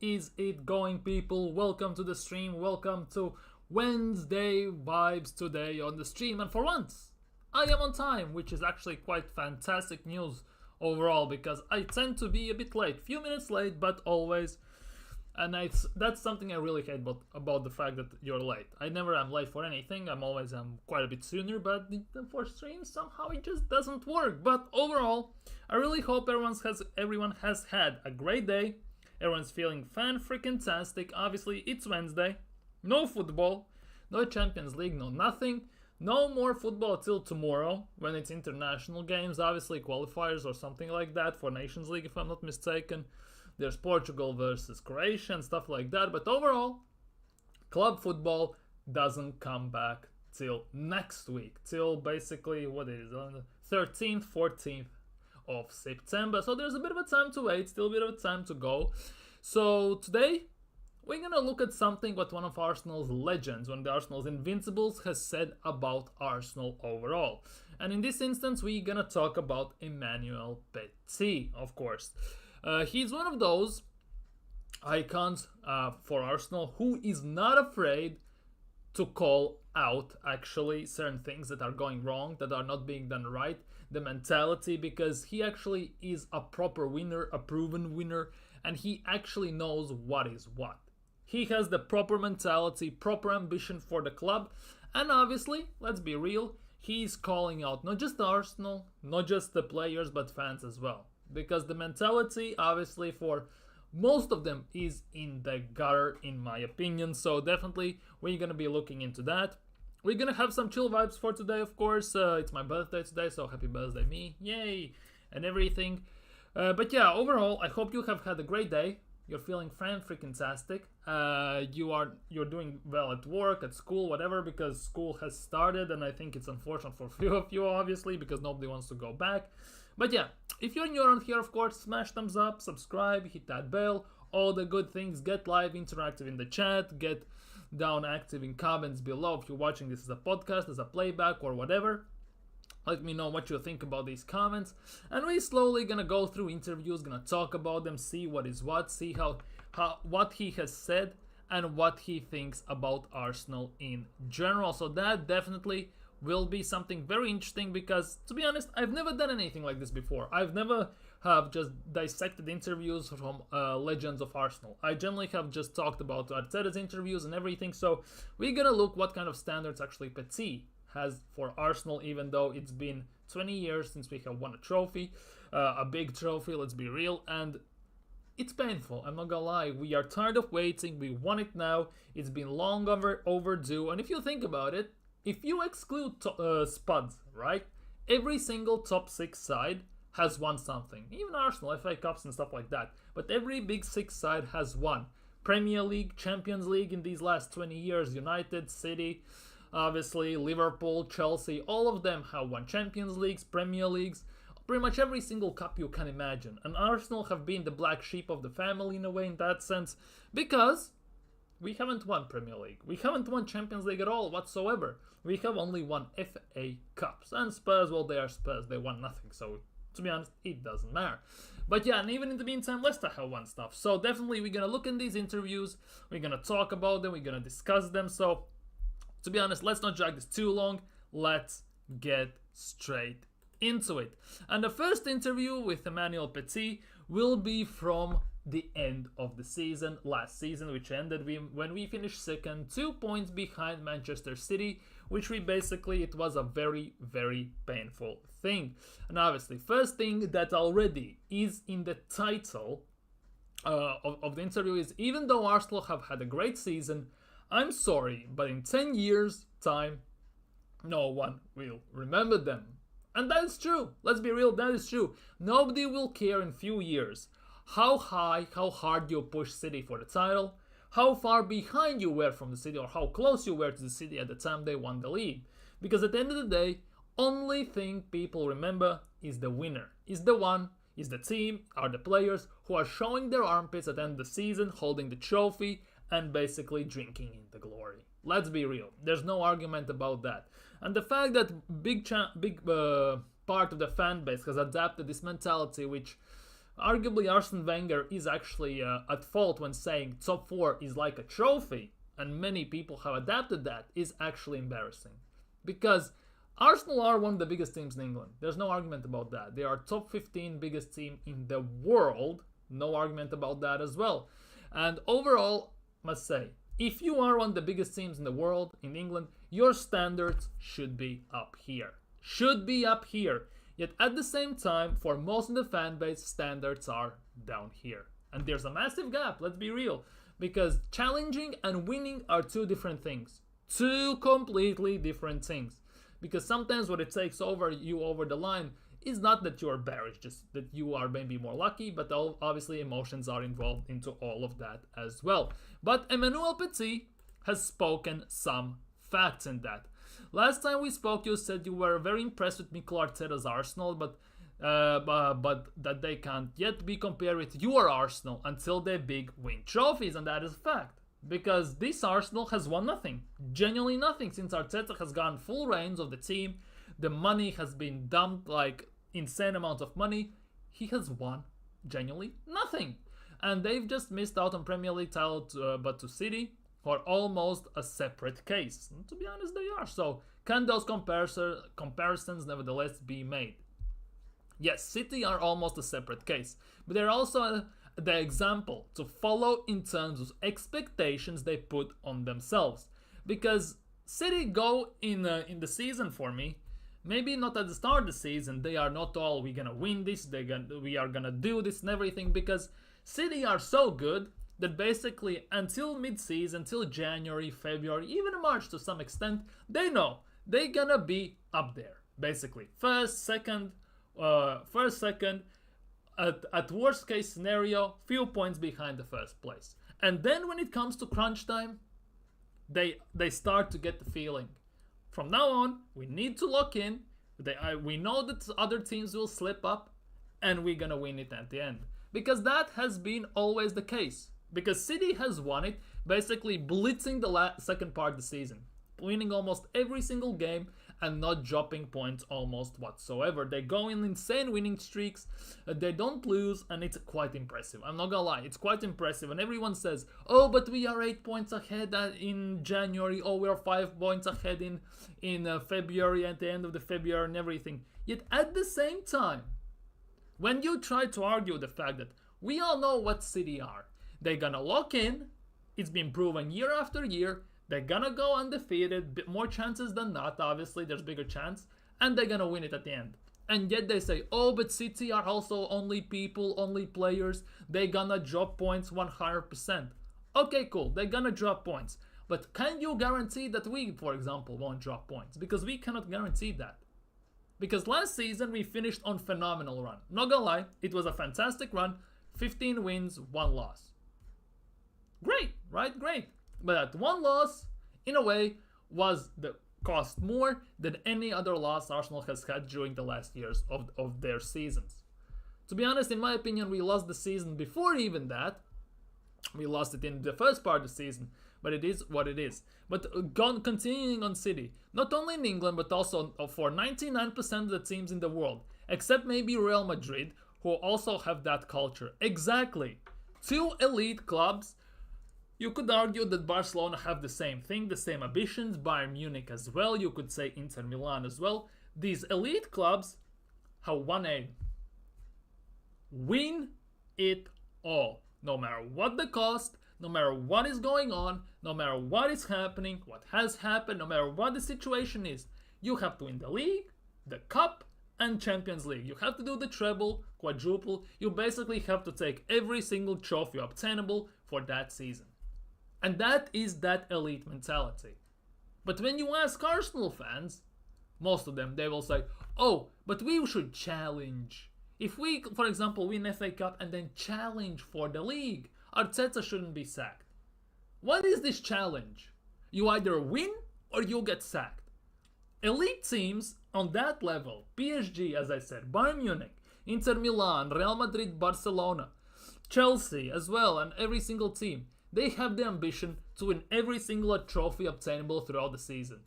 is it going, people? Welcome to the stream. Welcome to Wednesday vibes today on the stream. And for once, I am on time, which is actually quite fantastic news overall because I tend to be a bit late, few minutes late, but always. And that's something I really hate about the fact that you're late. I never am late for anything. I'm always quite a bit sooner, but for streams somehow it just doesn't work. But overall, I really hope everyone has had a great day. Everyone's feeling fan-freaking-tastic. Obviously, it's Wednesday. No football, no Champions League, no nothing. No more football till tomorrow when it's international games. Obviously, qualifiers or something like that for Nations League, if I'm not mistaken. There's Portugal versus Croatia and stuff like that. But overall, club football doesn't come back till next week. Till basically, what is it, on the 13th, 14th of September. So there's a bit of a time to wait, still a bit of a time to go. So today, we're going to look at something what one of Arsenal's legends, one of the Arsenal's invincibles, has said about Arsenal overall. And in this instance, we're going to talk about Emmanuel Petit, of course. He's one of those icons for Arsenal who is not afraid to call out actually certain things that are going wrong, that are not being done right, the mentality, because he actually is a proper winner, a proven winner, and he actually knows what is what. He has the proper mentality, proper ambition for the club, and obviously, let's be real, he's calling out not just Arsenal, not just the players, but fans as well. Because the mentality, obviously, for most of them is in the gutter, in my opinion. So definitely, we're going to be looking into that. We're going to have some chill vibes for today, of course. It's my birthday today, so happy birthday me. Yay! And everything. But yeah, overall, I hope you have had a great day. You're feeling fan-freaking-tastic. You're doing well at work, at school, whatever, because school has started. And I think it's unfortunate for a few of you, obviously, because nobody wants to go back. But yeah, if you're new around here, of course, smash thumbs up, subscribe, hit that bell, all the good things, get live, interactive in the chat, get down active in comments below if you're watching this as a podcast, as a playback, or whatever. Let me know what you think about these comments. And we're slowly gonna go through interviews, gonna talk about them, see what is what, see how what he has said, and what he thinks about Arsenal in general. So that definitely will be something very interesting because, to be honest, I've never done anything like this before. I've never have just dissected interviews from legends of Arsenal. I generally have just talked about Arteta's interviews and everything, so we're gonna look what kind of standards actually Petit has for Arsenal, even though it's been 20 years since we have won a trophy, a big trophy, let's be real, and it's painful, I'm not gonna lie. We are tired of waiting, we want it now, it's been long overdue, and if you think about it, if you exclude spuds, right? Every single top 6 side has won something. Even Arsenal, FA Cups and stuff like that. But every big 6 side has won. Premier League, Champions League in these last 20 years. United, City, obviously, Liverpool, Chelsea. All of them have won Champions Leagues, Premier Leagues. Pretty much every single cup you can imagine. And Arsenal have been the black sheep of the family in a way in that sense. Because we haven't won Premier League. We haven't won Champions League at all whatsoever. We have only won FA Cups. And Spurs, well, they are Spurs. They won nothing. So, to be honest, it doesn't matter. But yeah, and even in the meantime, Leicester have won stuff. So definitely we're going to look in these interviews. We're going to talk about them. We're going to discuss them. So, to be honest, let's not drag this too long. Let's get straight into it. And the first interview with Emmanuel Petit will be from the end of the season, last season, which ended when we finished second, 2 points behind Manchester City, which it was a very, very painful thing. And obviously, first thing that already is in the title of the interview is, even though Arsenal have had a great season, I'm sorry, but in 10 years' time, no one will remember them. And that is true. Let's be real, that is true. Nobody will care in few years how hard you push City for the title, how far behind you were from the City, or how close you were to the City at the time they won the league. Because at the end of the day, only thing people remember is the winner, is the team, are the players who are showing their armpits at the end of the season, holding the trophy, and basically drinking in the glory. Let's be real. There's no argument about that. And the fact that big part of the fan base has adapted this mentality, which Arguably, Arsene Wenger is actually at fault when saying top 4 is like a trophy, and many people have adapted that, is actually embarrassing. Because Arsenal are one of the biggest teams in England. There's no argument about that. They are top 15 biggest team in the world. No argument about that as well. And overall, must say, if you are one of the biggest teams in the world, in England, your standards should be up here. Should be up here. Yet at the same time, for most of the fan base, standards are down here. And there's a massive gap, let's be real. Because challenging and winning are two different things. Two completely different things. Because sometimes what it takes you over the line is not that you're better, it's just that you are maybe more lucky, but obviously emotions are involved into all of that as well. But Emmanuel Petit has spoken some facts in that. Last time we spoke, you said you were very impressed with Mikel Arteta's Arsenal, but that they can't yet be compared with your Arsenal until they big win trophies, and that is a fact. Because this Arsenal has won nothing, genuinely nothing, since Arteta has gotten full reins of the team. The money has been dumped, like insane amount of money. He has won genuinely nothing, and they've just missed out on Premier League title, but to City, who are almost a separate case. And to be honest, they are. So can those comparisons nevertheless be made? Yes, City are almost a separate case, but they're also the example to follow in terms of expectations they put on themselves. Because City go in the season for me, maybe not at the start of the season, they are not all, we're gonna win this, we are gonna do this and everything, because City are so good that basically until mid-season, until January, February, even March to some extent, they know they're gonna be up there. Basically, first, second, at worst case scenario, few points behind the first place. And then when it comes to crunch time, they start to get the feeling. From now on, we need to lock in. We know that other teams will slip up, and we're gonna win it at the end. Because that has been always the case. Because City has won it, basically blitzing the second part of the season, winning almost every single game and not dropping points almost whatsoever. They go in insane winning streaks, they don't lose, and it's quite impressive. I'm not gonna lie, it's quite impressive. And everyone says, oh, but we are 8 points ahead in January, oh, we are 5 points ahead in February, at the end of the February and everything. Yet at the same time, when you try to argue the fact that we all know what City are, they're gonna lock in, it's been proven year after year, they're gonna go undefeated, more chances than not, obviously there's bigger chance, and they're gonna win it at the end. And yet they say, oh, but City are also only people, only players, they're gonna drop points 100%. Okay, cool, they're gonna drop points. But can you guarantee that we, for example, won't drop points? Because we cannot guarantee that. Because last season we finished on phenomenal run. Not gonna lie, it was a fantastic run, 15 wins, 1 loss. Great, right? Great. But that 1 loss, in a way, was the cost more than any other loss Arsenal has had during the last years of their seasons. To be honest, in my opinion, we lost the season before even that. We lost it in the first part of the season, but it is what it is. But continuing on City, not only in England, but also for 99% of the teams in the world, except maybe Real Madrid, who also have that culture. Exactly. 2 elite clubs. You could argue that Barcelona have the same thing, the same ambitions, Bayern Munich as well, you could say Inter Milan as well. These elite clubs have one aim: win it all. No matter what the cost, no matter what is going on, no matter what is happening, what has happened, no matter what the situation is, you have to win the league, the cup, and Champions League. You have to do the treble, quadruple. You basically have to take every single trophy obtainable for that season. And that is that elite mentality. But when you ask Arsenal fans, most of them, they will say, oh, but we should challenge. If we, for example, win FA Cup and then challenge for the league, Arteta shouldn't be sacked. What is this challenge? You either win or you get sacked. Elite teams on that level, PSG, as I said, Bayern Munich, Inter Milan, Real Madrid, Barcelona, Chelsea as well, and every single team, they have the ambition to win every single trophy obtainable throughout the season.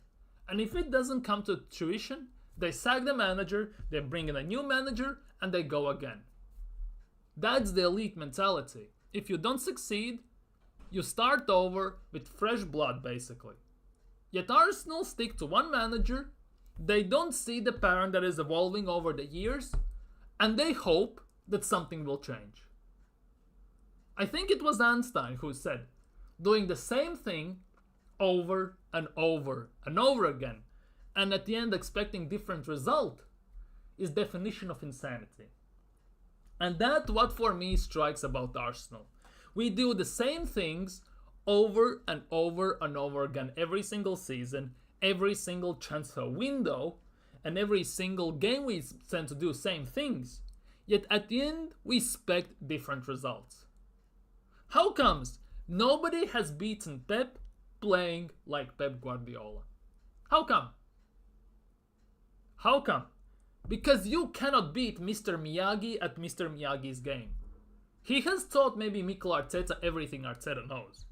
And if it doesn't come to fruition, they sack the manager, they bring in a new manager, and they go again. That's the elite mentality. If you don't succeed, you start over with fresh blood, basically. Yet Arsenal stick to one manager, they don't see the pattern that is evolving over the years, and they hope that something will change. I think it was Einstein who said, doing the same thing over and over and over again, and at the end expecting different result, is definition of insanity. And that's what for me strikes about Arsenal. We do the same things over and over and over again every single season, every single transfer window, and every single game we tend to do same things. Yet at the end, we expect different results. How comes nobody has beaten Pep playing like Pep Guardiola? How come? How come? Because you cannot beat Mr. Miyagi at Mr. Miyagi's game. He has taught maybe Mikel Arteta everything Arteta knows.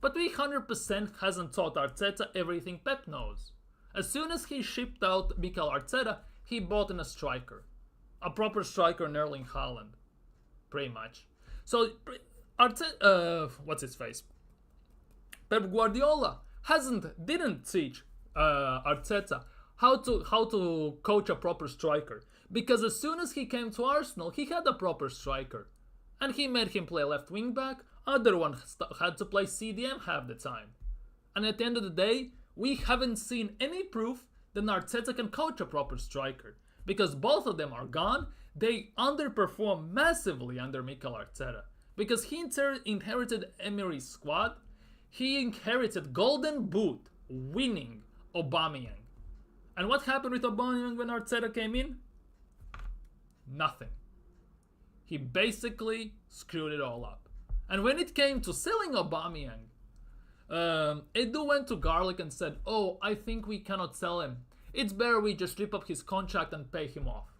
But he 100% hasn't taught Arteta everything Pep knows. As soon as he shipped out Mikel Arteta, he bought in a striker. A proper striker in Erling Haaland. Pretty much. So, what's his face? Pep Guardiola didn't teach Arteta how to coach a proper striker, because as soon as he came to Arsenal, he had a proper striker, and he made him play left wing back. Other one had to play CDM half the time, and at the end of the day, we haven't seen any proof that Arteta can coach a proper striker, because both of them are gone. They underperform massively under Mikel Arteta, because he inherited Emery's squad. He inherited Golden Boot winning Aubameyang. And what happened with Aubameyang when Arteta came in? Nothing. He basically screwed it all up. And when it came to selling Aubameyang, Edu went to Garlic and said, "Oh, I think we cannot sell him. It's better we just rip up his contract and pay him off."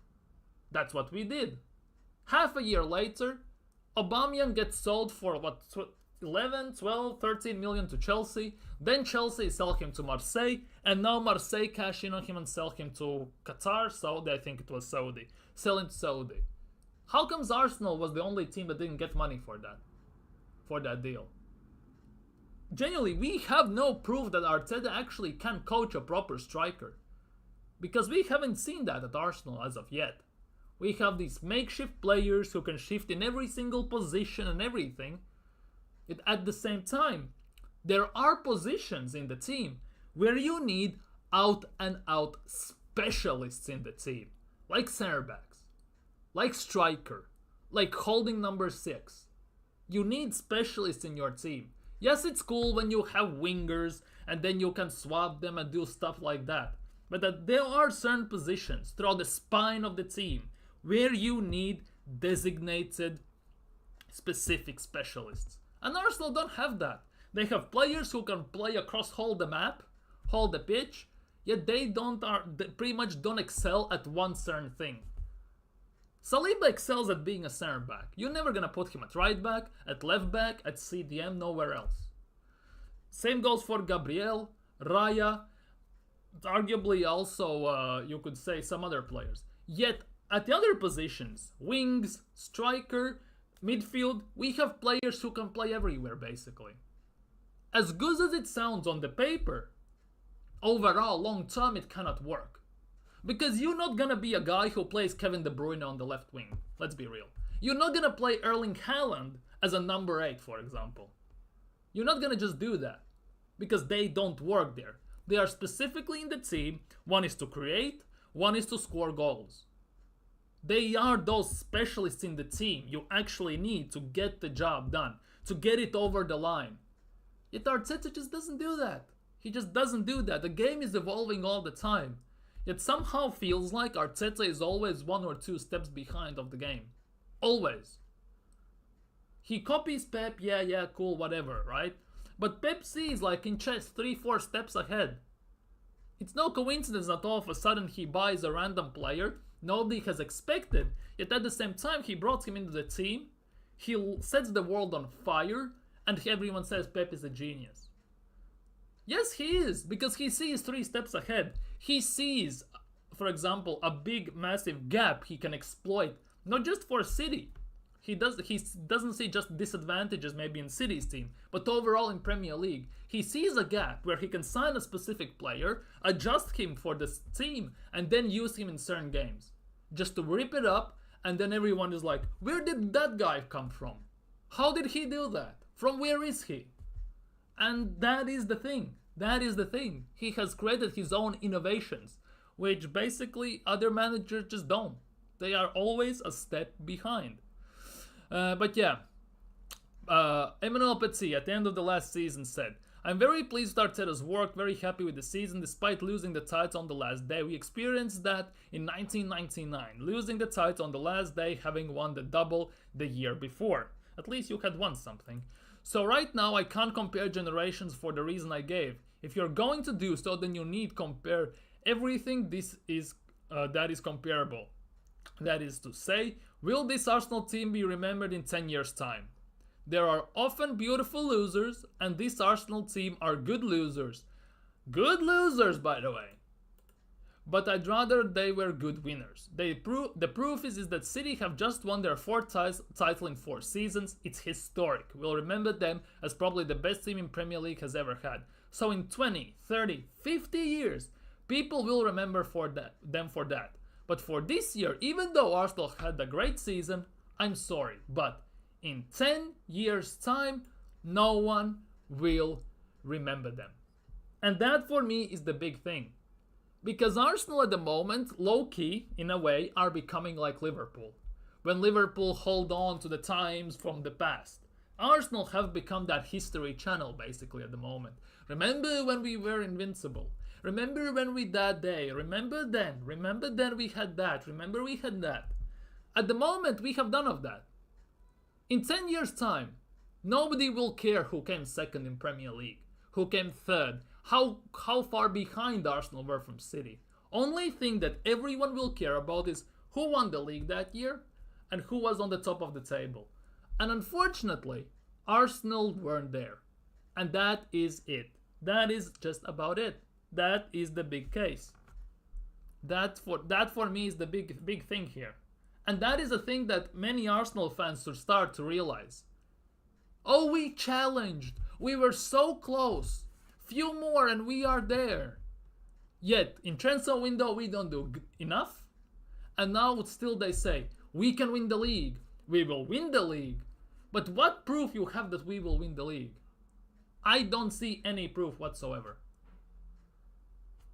That's what we did. Half a year later, Aubameyang gets sold for 11, 12, 13 million to Chelsea. Then Chelsea sell him to Marseille, and now Marseille cash in on him and sell him to Qatar, Saudi, I think it was Saudi. Sell him to Saudi. How comes Arsenal was the only team that didn't get money for that deal? Genuinely, we have no proof that Arteta actually can coach a proper striker, because we haven't seen that at Arsenal as of yet. We have these makeshift players who can shift in every single position and everything. At the same time, there are positions in the team where you need out and out specialists in the team, like center backs, like striker, like holding number 6. You need specialists in your team. Yes, it's cool when you have wingers and then you can swap them and do stuff like that. But that there are certain positions throughout the spine of the team where you need designated specific specialists. And Arsenal don't have that. They have players who can play across whole the map, whole the pitch, yet they pretty much don't excel at one certain thing. Saliba excels at being a center back. You're never gonna put him at right back, at left back, at CDM, nowhere else. Same goes for Gabriel, Raya, arguably also you could say some other players. Yet at the other positions, wings, striker, midfield, we have players who can play everywhere basically. As good as it sounds on the paper, overall, long term it cannot work. Because you're not gonna be a guy who plays Kevin De Bruyne on the left wing. Let's be real. You're not gonna play Erling Haaland as a number 8, for example. You're not gonna just do that. Because they don't work there. They are specifically in the team. One is to create, one is to score goals. They are those specialists in the team you actually need to get the job done, to get it over the line. Yet Arteta just doesn't do that. He just doesn't do that. The game is evolving all the time. Yet somehow feels like Arteta is always 1 or 2 steps behind of the game. Always. He copies Pep, yeah, cool, whatever, right? But Pep sees like in chess 3-4 steps ahead. It's no coincidence that all of a sudden he buys a random player nobody has expected, yet at the same time he brought him into the team, he sets the world on fire, and everyone says Pep is a genius. Yes, he is, because he sees 3 steps ahead. He sees, for example, a big massive gap he can exploit, not just for City. He doesn't see just disadvantages maybe in City's team, but overall in Premier League. He sees a gap where he can sign a specific player, adjust him for this team, and then use him in certain games. Just to rip it up, and then everyone is like, where did that guy come from? How did he do that? From where is he? And that is the thing. That is the thing. He has created his own innovations, which basically other managers just don't. They are always a step behind. But yeah, Emmanuel Petit at the end of the last season said, I'm very pleased with Arteta's work, very happy with the season despite losing the title on the last day. We experienced that in 1999, losing the title on the last day, having won the double the year before. At least you had won something. So right now I can't compare generations for the reason I gave. If you're going to do so, then you need compare everything that is comparable. That is to say, will this Arsenal team be remembered in 10 years' time? There are often beautiful losers, and this Arsenal team are good losers. Good losers, by the way. But I'd rather they were good winners. The proof is that City have just won their fourth title in 4 seasons. It's historic. We'll remember them as probably the best team in Premier League has ever had. So in 20, 30, 50 years, people will remember them for that. But for this year, even though Arsenal had a great season, I'm sorry, but in 10 years' time, no one will remember them. And that for me is the big thing. Because Arsenal at the moment, low-key, in a way, are becoming like Liverpool. When Liverpool hold on to the times from the past. Arsenal have become that history channel basically at the moment. Remember when we were invincible? Remember when we that day? Remember then we had that? Remember we had that? At the moment, we have none of that. In 10 years' time, nobody will care who came second in Premier League, who came third, how far behind Arsenal were from City. Only thing that everyone will care about is who won the league that year and who was on the top of the table. And unfortunately, Arsenal weren't there. And that is it. That is just about it. That is the big case. That for me is the big thing here. And that is a thing that many Arsenal fans should start to realize. Oh, we challenged. We were so close. Few more and we are there. Yet, in transfer window, we don't do enough. And now still they say, we can win the league. We will win the league. But what proof you have that we will win the league? I don't see any proof whatsoever.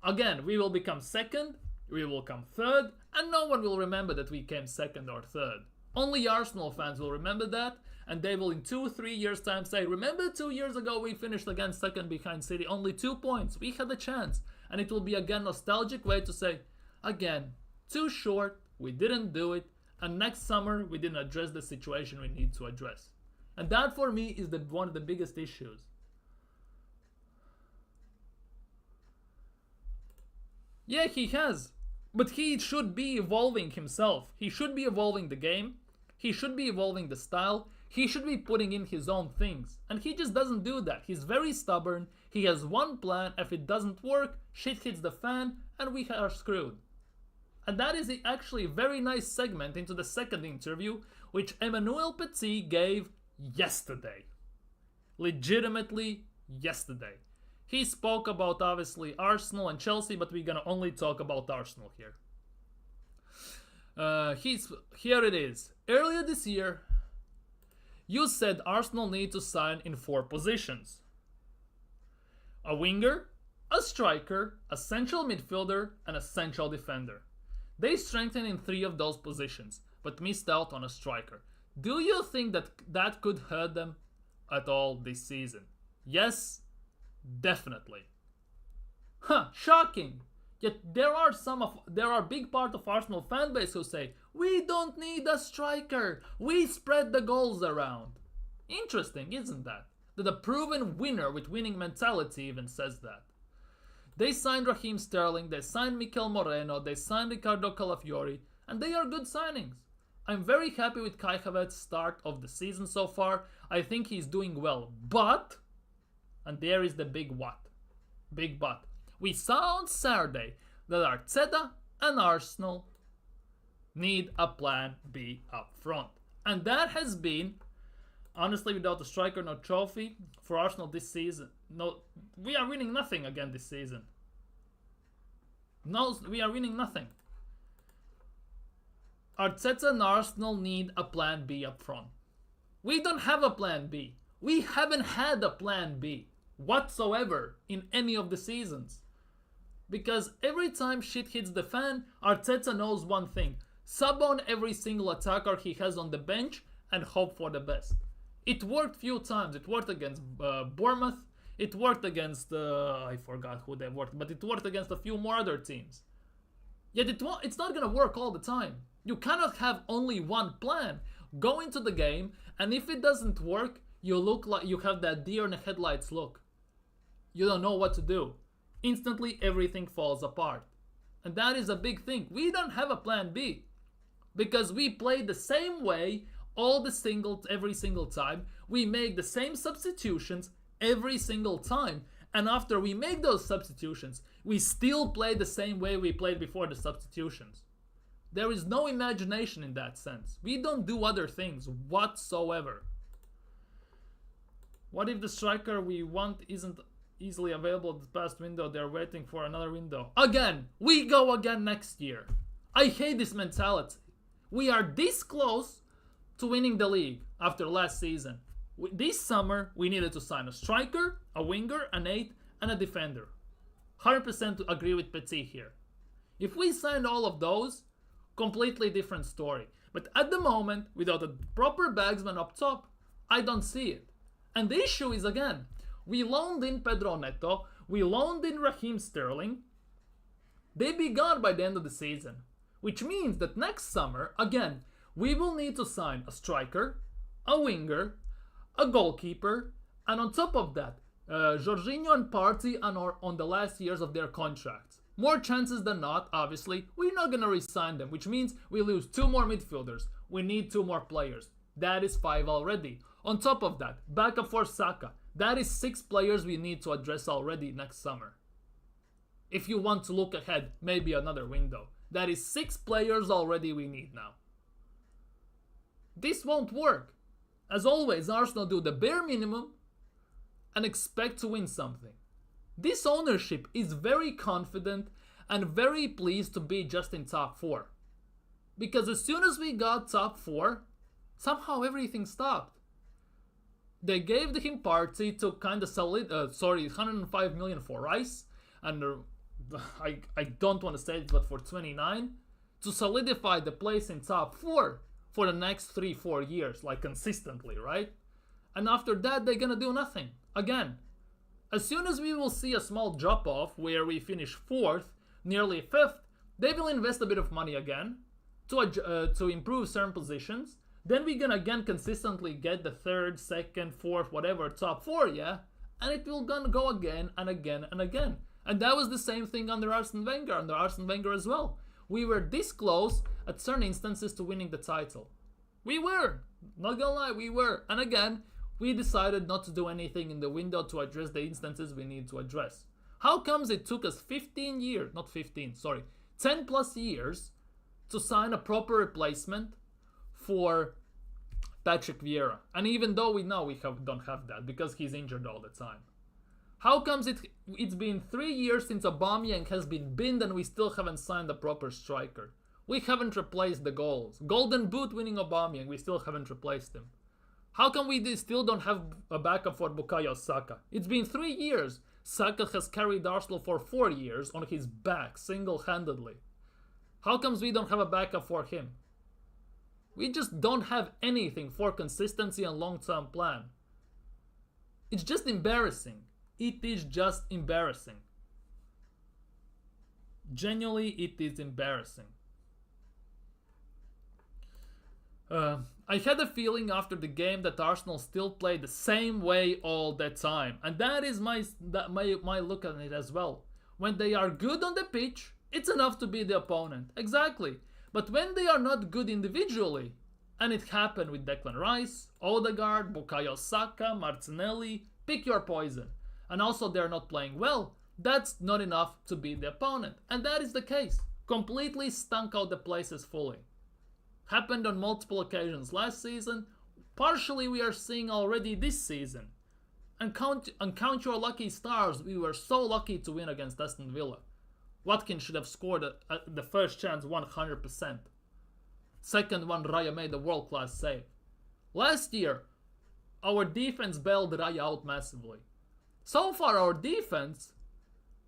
Again, we will become second, we will come third, and no one will remember that we came second or third. Only Arsenal fans will remember that, and they will in 2-3 years' time say, remember 2 years ago we finished again second behind City, only 2 points, we had a chance. And it will be again nostalgic way to say, again, too short, we didn't do it, and next summer we didn't address the situation we need to address. And that for me is one of the biggest issues. Yeah, he has. But he should be evolving himself. He should be evolving the game. He should be evolving the style. He should be putting in his own things. And he just doesn't do that. He's very stubborn. He has one plan. If it doesn't work, shit hits the fan and we are screwed. And that is actually a very nice segment into the second interview, which Emmanuel Petit gave yesterday. Legitimately yesterday. He spoke about obviously Arsenal and Chelsea, but we're gonna only talk about Arsenal here. Here it is. Earlier this year, you said Arsenal need to sign in 4 positions. A winger, a striker, a central midfielder, and a central defender. They strengthened in 3 of those positions, but missed out on a striker. Do you think that could hurt them at all this season? Yes, definitely. Shocking. Yet there are big part of Arsenal fan base who say, we don't need a striker, we spread the goals around. Interesting, isn't that? That a proven winner with winning mentality even says that. They signed Raheem Sterling, they signed Mikel Moreno, they signed Ricardo Calafiori, and they are good signings. I'm very happy with Kai Havertz's start of the season so far. I think he's doing well, but, and there is the big but. We saw on Saturday that Arteta and Arsenal need a plan B up front. And that has been, honestly, without a striker, no trophy for Arsenal this season. No, we are winning nothing again this season. No, we are winning nothing. Arteta and Arsenal need a plan B up front. We don't have a plan B. We haven't had a plan B whatsoever in any of the seasons. Because every time shit hits the fan, Arteta knows one thing. Sub on every single attacker he has on the bench and hope for the best. It worked few times. It worked against Bournemouth. It worked against, I forgot who they worked, but it worked against a few more other teams. Yet it's not going to work all the time. You cannot have only one plan. Go into the game, and if it doesn't work, you look like you have that deer in the headlights look. You don't know what to do. Instantly, everything falls apart. And that is a big thing. We don't have a plan B. Because we play the same way every single time. We make the same substitutions every single time. And after we make those substitutions, we still play the same way we played before the substitutions. There is no imagination in that sense. We don't do other things whatsoever. What if the striker we want isn't easily available this past window? They're waiting for another window. Again! We go again next year. I hate this mentality. We are this close to winning the league after last season. This summer, we needed to sign a striker, a winger, an 8, and a defender. 100% agree with Petit here. If we signed all of those, completely different story. But at the moment, without a proper bagsman up top, I don't see it. And the issue is, again, we loaned in Pedro Neto, we loaned in Raheem Sterling. They'd be gone by the end of the season. Which means that next summer, again, we will need to sign a striker, a winger, a goalkeeper, and on top of that, Jorginho and Petit are on the last years of their contracts. More chances than not, obviously, we're not going to re-sign them, which means we lose 2 more midfielders. We need 2 more players. That is 5 already. On top of that, backup for Saka. That is 6 players we need to address already next summer. If you want to look ahead, maybe another window. That is 6 players already we need now. This won't work. As always, Arsenal do the bare minimum and expect to win something. This ownership is very confident and very pleased to be just in top 4. Because as soon as we got top 4, somehow everything stopped. They gave him Partey to kind of 105 million for Rice, and I don't want to say it, but for 29, to solidify the place in top 4 for the next 3-4 years, like consistently, right? And after that, they're gonna do nothing. Again, as soon as we will see a small drop off where we finish 4th, nearly 5th, they will invest a bit of money again to improve certain positions. Then we're gonna again consistently get the 3rd, 2nd, 4th, whatever, top 4, yeah? And it will gonna go again and again and again. And that was the same thing under Arsene Wenger as well. We were this close at certain instances to winning the title. We were, not gonna lie, we were. And again, we decided not to do anything in the window to address the instances we need to address. How comes it took us 10 plus years to sign a proper replacement for Patrick Vieira? And even though we know don't have that because he's injured all the time. How comes it's been 3 years since Aubameyang has been binned and we still haven't signed a proper striker? We haven't replaced the goals. Golden Boot winning Aubameyang, we still haven't replaced him. How come we still don't have a backup for Bukayo Saka? It's been 3 years. Saka has carried Arsenal for 4 years on his back, single-handedly. How comes we don't have a backup for him? We just don't have anything for consistency and long-term plan. It's just embarrassing. It is just embarrassing. Genuinely, it is embarrassing. I had a feeling after the game that Arsenal still played the same way all the time. And that is my look at it as well. When they are good on the pitch, it's enough to beat the opponent. Exactly. But when they are not good individually, and it happened with Declan Rice, Odegaard, Bukayo Saka, Martinelli, pick your poison. And also they're not playing well, that's not enough to beat the opponent. And that is the case. Completely stunk out the places fully. Happened on multiple occasions last season. Partially we are seeing already this season. And count your lucky stars, we were so lucky to win against Aston Villa. Watkins should have scored the first chance 100%. Second one, Raya made a world-class save. Last year, our defense bailed Raya out massively. So far, our defense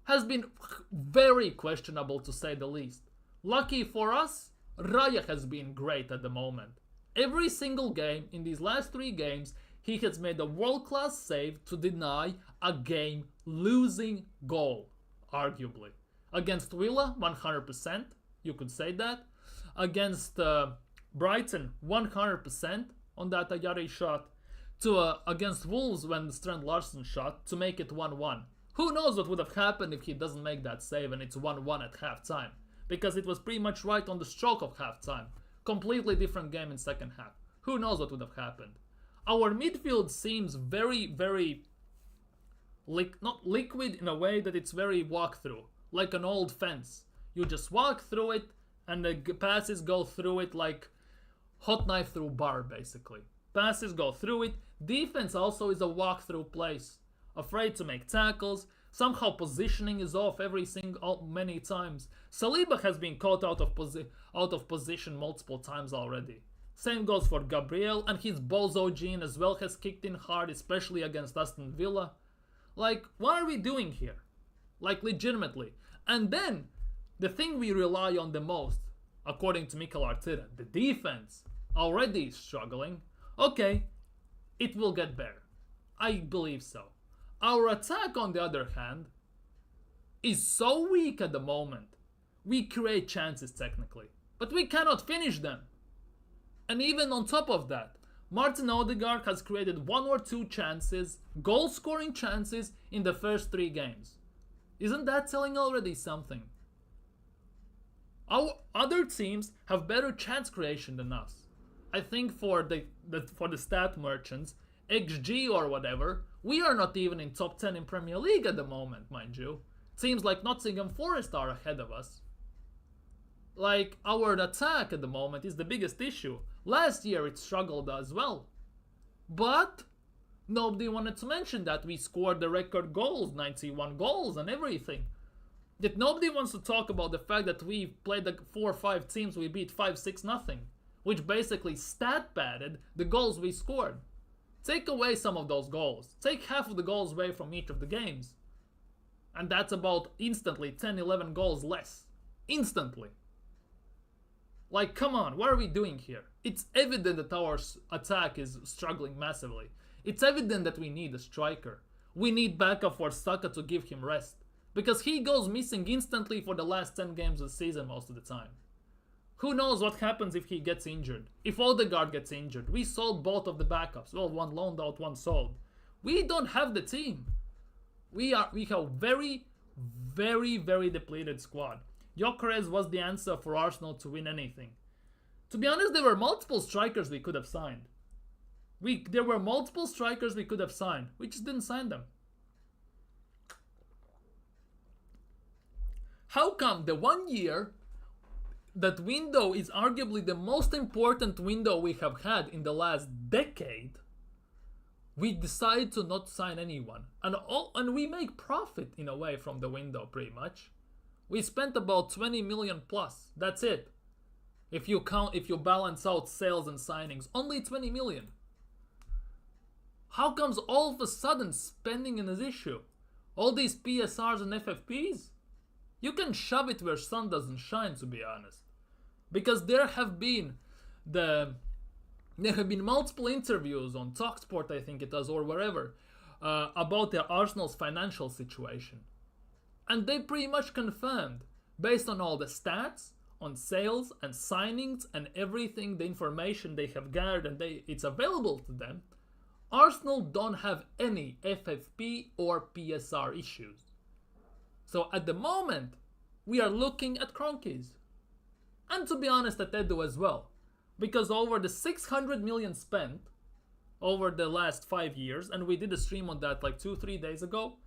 has been very questionable, to say the least. Lucky for us, Raya has been great at the moment. Every single game in these last 3 games, he has made a world-class save to deny a game-losing goal, arguably. Against Villa, 100%, you could say that. Against Brighton, 100% on that Ayari shot. Against Wolves when Strand Larsen shot to make it 1-1. Who knows what would have happened if he doesn't make that save and it's 1-1 at halftime. Because it was pretty much right on the stroke of halftime. Completely different game in second half. Who knows what would have happened. Our midfield seems very, very not liquid in a way that it's very walkthrough. Like an old fence. You just walk through it and the passes go through it like hot knife through bar, basically. Passes go through it. Defense also is a walk-through place. Afraid to make tackles. Somehow positioning is off many times. Saliba has been caught out of position multiple times already. Same goes for Gabriel, and his bozo gene as well has kicked in hard, especially against Aston Villa. Like, what are we doing here? Like, legitimately. And then, the thing we rely on the most, according to Mikel Arteta, the defense, already struggling. Okay, it will get better. I believe so. Our attack, on the other hand, is so weak at the moment. We create chances technically, but we cannot finish them. And even on top of that, Martin Odegaard has created 1 or 2 chances, goal-scoring chances in the first 3 games. Isn't that telling already something? Our other teams have better chance creation than us. I think for the stat merchants, XG or whatever, we are not even in top 10 in Premier League at the moment, mind you. Teams like Nottingham Forest are ahead of us. Like, our attack at the moment is the biggest issue. Last year it struggled as well. But nobody wanted to mention that we scored the record goals, 91 goals and everything. Yet nobody wants to talk about the fact that we played the 4 or 5 teams we beat 5-6-0, which basically stat padded the goals we scored. Take away some of those goals. Take half of the goals away from each of the games. And that's about instantly 10-11 goals less. Instantly. Like, come on, what are we doing here? It's evident that our attack is struggling massively. It's evident that we need a striker. We need backup for Saka to give him rest. Because he goes missing instantly for the last 10 games of the season most of the time. Who knows what happens if he gets injured? If Odegaard gets injured? We sold both of the backups. Well, one loaned out, one sold. We don't have the team. We have very, very, very depleted squad. Gyökeres was the answer for Arsenal to win anything. To be honest, there were multiple strikers we could have signed. There were multiple strikers we could have signed. We just didn't sign them. How come the 1 year, that window is arguably the most important window we have had in the last decade, we decide to not sign anyone. And we make profit in a way from the window pretty much. We spent about 20 million plus. That's it. If you balance out sales and signings, only 20 million. How comes all of a sudden spending is an issue? All these PSRs and FFPs? You can shove it where sun doesn't shine, to be honest. Because there have been multiple interviews on TalkSport, I think it does, or wherever, about the Arsenal's financial situation. And they pretty much confirmed, based on all the stats, on sales and signings and everything, the information they have gathered and it's available to them, Arsenal don't have any FFP or PSR issues. So at the moment, we are looking at Kroenkes. And to be honest, at Edu as well. Because over the 600 million spent over the last 5 years, and we did a stream on that like 2-3 days ago,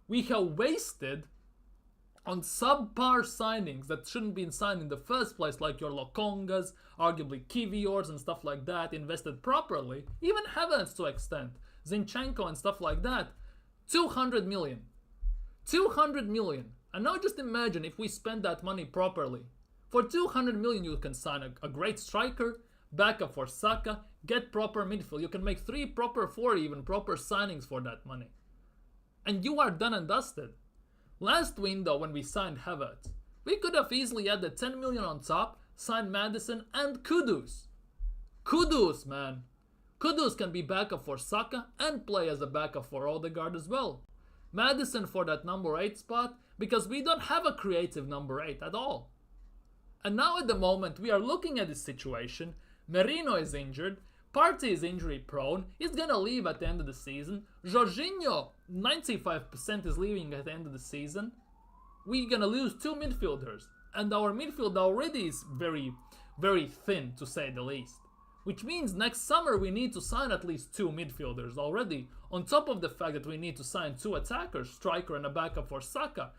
we have wasted on subpar signings that shouldn't be signed in the first place, like your Lokongas, arguably Kiviors and stuff like that, invested properly, even Havertz to extent, Zinchenko and stuff like that, 200 million. 200 million. And now just imagine if we spend that money properly. For 200 million you can sign a great striker, backup for Saka, get proper midfield. You can make 3 proper, 4 even proper signings for that money. And you are done and dusted. Last window when we signed Havertz, we could have easily added 10 million on top, signed Madison and Kudus. Kudus, man. Kudus can be backup for Saka and play as a backup for Odegaard as well. Madison for that number 8 spot, because we don't have a creative number 8 at all. And now at the moment we are looking at this situation. Merino is injured, Partey is injury prone, he's gonna leave at the end of the season. Jorginho, 95% is leaving at the end of the season. We're gonna lose 2 midfielders. And our midfield already is very, very thin, to say the least. Which means next summer we need to sign at least 2 midfielders already. On top of the fact that we need to sign 2 attackers, striker and a backup for Saka.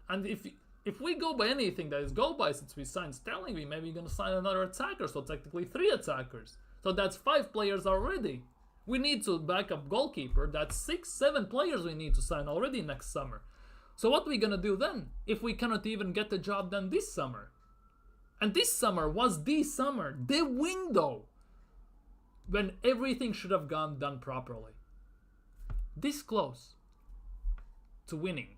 And if we go by anything that is go by since we signed Sterling, we maybe gonna sign another attacker, so technically 3 attackers. So that's 5 players already. We need to back up goalkeeper. That's 6, 7 players we need to sign already next summer. So what are we gonna do then if we cannot even get the job done this summer? And this summer was the summer, the window, when everything should have gone done properly. This close to winning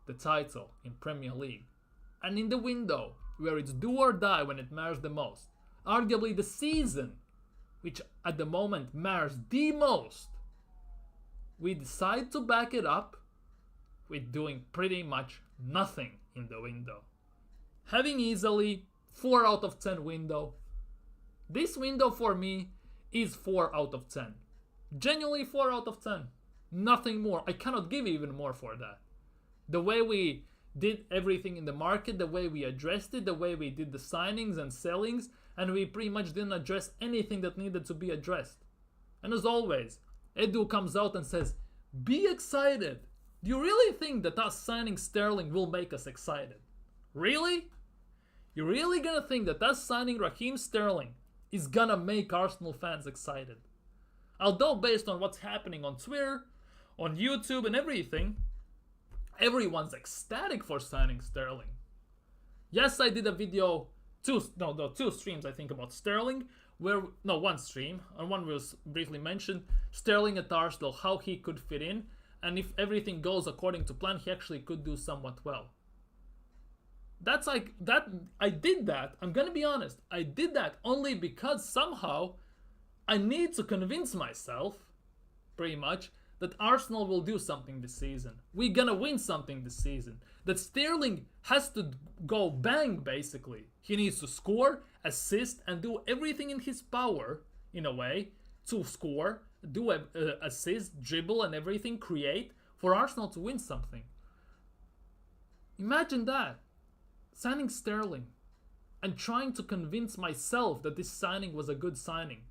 the title in Premier League. And in the window where it's do or die when it matters the most. Arguably the season, which at the moment matters the most. We decide to back it up with doing pretty much nothing in the window. Having easily 4 out of 10 window. This window for me is 4 out of 10. Genuinely 4 out of 10. Nothing more. I cannot give even more for that. The way we did everything in the market, the way we addressed it, the way we did the signings and sellings, and we pretty much didn't address anything that needed to be addressed. And as always, Edu comes out and says, be excited. Do you really think that us signing Sterling will make us excited? Really? You're really gonna think that us signing Raheem Sterling is gonna make Arsenal fans excited? Although based on what's happening on Twitter, on YouTube and everything, everyone's ecstatic for signing Sterling. Yes, I did a video, 2 streams I think about Sterling, one stream, and one was briefly mentioned, Sterling at Arsenal, how he could fit in, and if everything goes according to plan, he actually could do somewhat well. That's like, I did that, I'm gonna be honest, I did that only because somehow I need to convince myself, pretty much, that Arsenal will do something this season. We're gonna win something this season. That Sterling has to go bang, basically. He needs to score, assist, and do everything in his power, in a way, to score, do assist, dribble, and everything, create, for Arsenal to win something. Imagine that. Signing Sterling. And trying to convince myself that this signing was a good signing.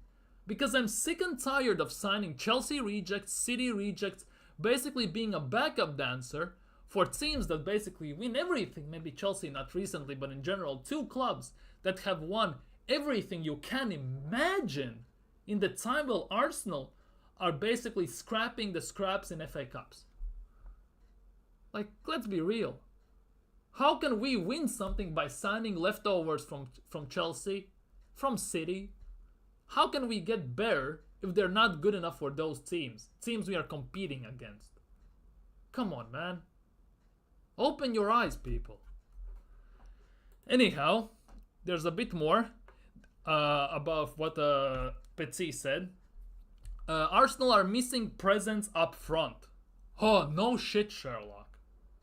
Because I'm sick and tired of signing Chelsea rejects, City rejects, basically being a backup dancer for teams that basically win everything. Maybe Chelsea not recently, but in general, 2 clubs that have won everything you can imagine in the time while Arsenal are basically scrapping the scraps in FA Cups. Like, let's be real. How can we win something by signing leftovers from Chelsea, from City? How can we get better if they're not good enough for those teams we are competing against? Come on, man. Open your eyes, people. Anyhow, there's a bit more about what Petit said. Arsenal are missing presence up front. Oh, no shit, Sherlock.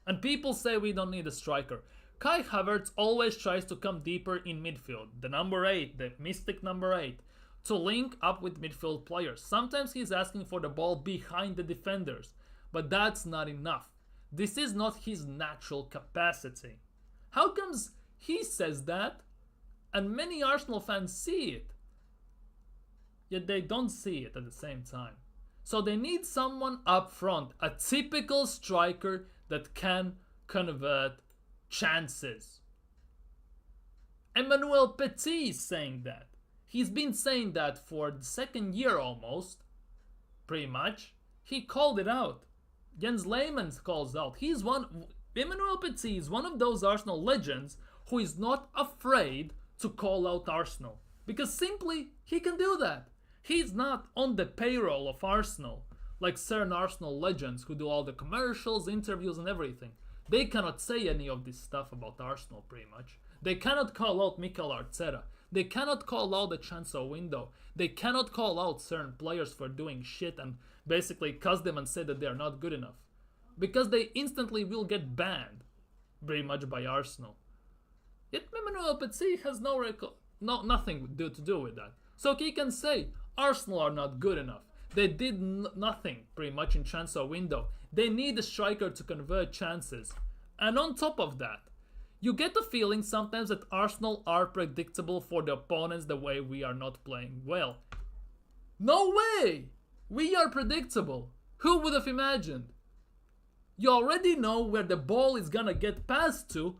And people say we don't need a striker. Kai Havertz always tries to come deeper in midfield. The number 8, the mystic number 8. To link up with midfield players. Sometimes he's asking for the ball behind the defenders, but that's not enough. This is not his natural capacity. How comes he says that and many Arsenal fans see it, yet they don't see it at the same time? So they need someone up front, a typical striker that can convert chances. Emmanuel Petit is saying that. He's been saying that for the second year almost, pretty much. He called it out. Jens Lehmann calls out. Emmanuel Petit is one of those Arsenal legends who is not afraid to call out Arsenal. Because simply, he can do that. He's not on the payroll of Arsenal, like certain Arsenal legends who do all the commercials, interviews and everything. They cannot say any of this stuff about Arsenal, pretty much. They cannot call out Mikel Arteta. They cannot call out the transfer window. They cannot call out certain players for doing shit and basically cuss them and say that they are not good enough. Because they instantly will get banned, pretty much by Arsenal. Yet Emmanuel Petit has nothing to do with that. So he can say, Arsenal are not good enough. They did nothing, pretty much, in transfer window. They need a striker to convert chances. And on top of that, you get the feeling sometimes that Arsenal are predictable for the opponents the way we are not playing well. No way! We are predictable. Who would have imagined? You already know where the ball is gonna get passed to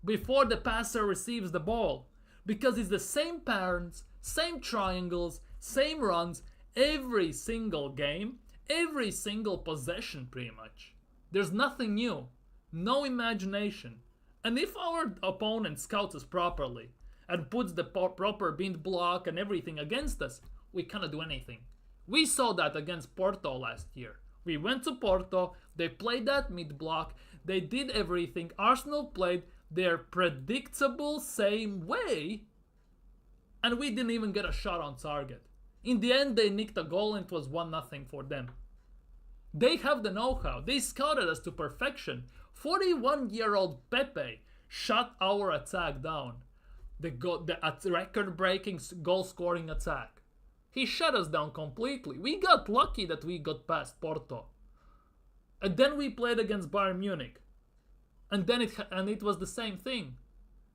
before the passer receives the ball. Because it's the same patterns, same triangles, same runs, every single game, every single possession pretty much. There's nothing new. No imagination. And if our opponent scouts us properly and puts the proper bind block and everything against us, we cannot do anything. We saw that against Porto last year. We went to Porto, they played that mid block, they did everything. Arsenal played their predictable same way, and we didn't even get a shot on target. In the end, they nicked a goal and it was 1-0 for them. They have the know-how. They scouted us to perfection. 41-year-old Pepe shut our attack down. The record-breaking goal-scoring attack. He shut us down completely. We got lucky that we got past Porto. And then we played against Bayern Munich. And then it was the same thing.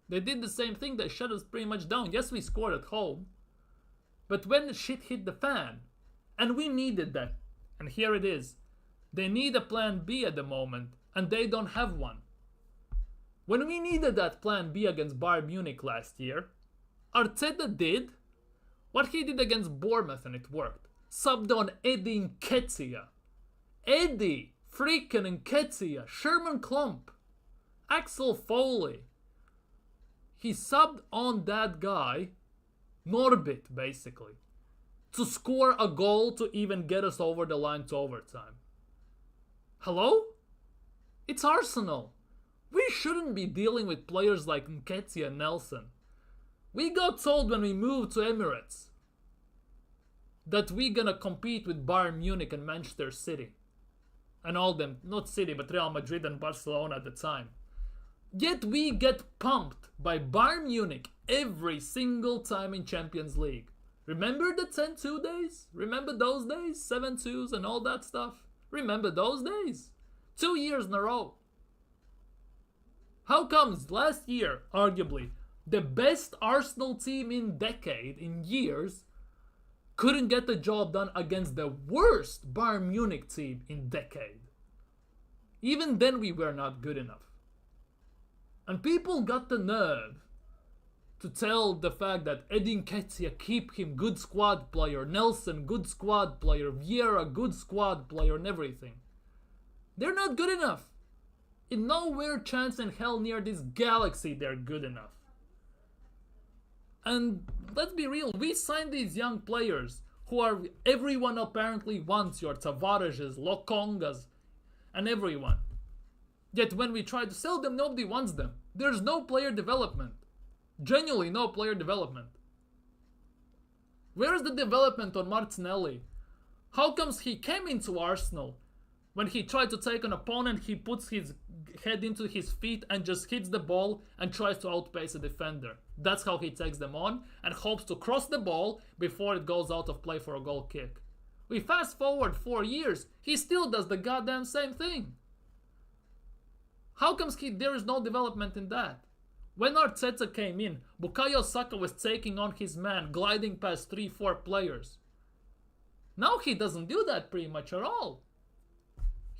They did the same thing. They shut us pretty much down. Yes, we scored at home. But when shit hit the fan, and we needed that, and here it is. They need a plan B at the moment, and they don't have one. When we needed that plan B against Bayern Munich last year, Arteta did what he did against Bournemouth, and it worked. Subbed on Eddie Nketiah. Eddie freaking Nketiah. Sherman Klump. Axel Foley. He subbed on that guy, Norbit, basically, to score a goal to even get us over the line to overtime. Hello? It's Arsenal. We shouldn't be dealing with players like Nketiah and Nelson. We got told when we moved to Emirates that we're gonna compete with Bayern Munich and Manchester City. And all them, not City, but Real Madrid and Barcelona at the time. Yet we get pumped by Bayern Munich every single time in Champions League. Remember the 10-2 days? Remember those days? 7-2s and all that stuff? Remember those days? 2 years in a row. How comes last year, arguably, the best Arsenal team in years, couldn't get the job done against the worst Bayern Munich team in decade? Even then we were not good enough. And people got the nerve to tell the fact that Eddie Nketiah, keep him, good squad player, Nelson, good squad player, Vieira, good squad player, and everything. They're not good enough. In nowhere chance in hell near this galaxy they're good enough. And let's be real, we signed these young players who are, everyone apparently wants, your Tavares's, Lokongas, and everyone. Yet when we try to sell them, nobody wants them. There's no player development. Genuinely no player development. Where is the development on Martinelli? How comes he came into Arsenal? When he tried to take an opponent, he puts his head into his feet and just hits the ball and tries to outpace a defender. That's how he takes them on and hopes to cross the ball before it goes out of play for a goal kick. We fast forward 4 years, he still does the goddamn same thing. How comes there is no development in that? When Arteta came in, Bukayo Saka was taking on his man, gliding past 3-4 players. Now he doesn't do that pretty much at all.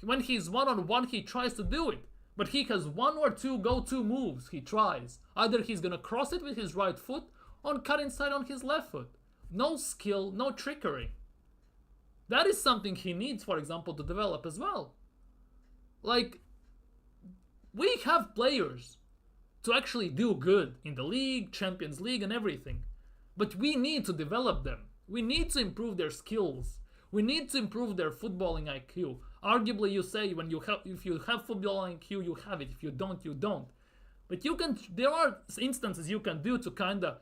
When he's one-on-one, he tries to do it. But he has one or two go-to moves he tries. Either he's gonna cross it with his right foot or cut inside on his left foot. No skill, no trickery. That is something he needs, for example, to develop as well. Like, we have players to actually do good in the league, Champions League and everything. But we need to develop them. We need to improve their skills. We need to improve their footballing IQ. Arguably, you say if you have footballing IQ, you have it. If you don't, you don't. But there are instances you can do to kind of